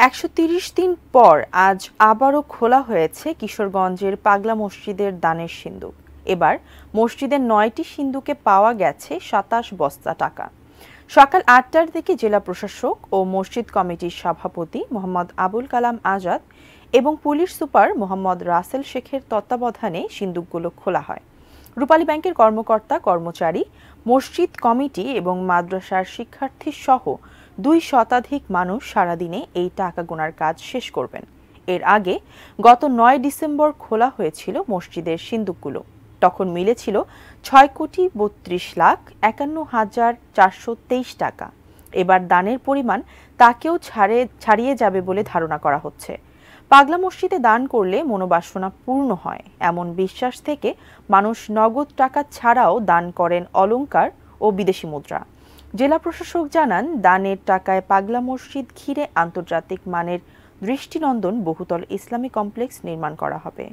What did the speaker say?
১৩০ দিন পর আজ আবারও খোলা হয়েছে কিশোরগঞ্জের পাগলা মসজিদের দানের সিন্দুক। এবার মসজিদের ৯টি সিন্দুকে পাওয়া গেছে ২৭ বস্তা টাকা। সকাল ৮টার দিকে জেলা প্রশাসক ও মসজিদ কমিটির সভাপতি মোহাম্মদ আবুল কালাম আজাদ এবং পুলিশ সুপার মোহাম্মদ রাসেল শেখের তত্ত্বাবধানে সিন্দুকগুলো খোলা হয়। রূপালী ব্যাংকের কর্মকর্তা কর্মচারী, মসজিদ কমিটি এবং মাদ্রাসার শিক্ষার্থী সহ ২ শতাধিক মানুষ সারাদিনে এই টাকা গোনার কাজ শেষ করবেন। এর আগে গত ৯ ডিসেম্বর খোলা হয়েছিল মসজিদের সিন্দুকগুলো। তখন মিলেছিল ৬,৩২,৫১,৪২৩ টাকা। এবার দানের পরিমাণ তাকেও ছাড়িয়ে যাবে বলে ধারণা করা হচ্ছে। পাগলা মসজিদে দান করলে মনোবাসনা পূর্ণ হয়, এমন বিশ্বাস থেকে মানুষ নগদ টাকা ছাড়াও দান করেন অলংকার ও বিদেশি মুদ্রা। জেলা প্রশাসক জানান, দানের টাকায় পাগলা মসজিদ ঘিরে আন্তর্জাতিক মানের দৃষ্টিনন্দন বহুতল ইসলামী কমপ্লেক্স নির্মাণ করা হবে।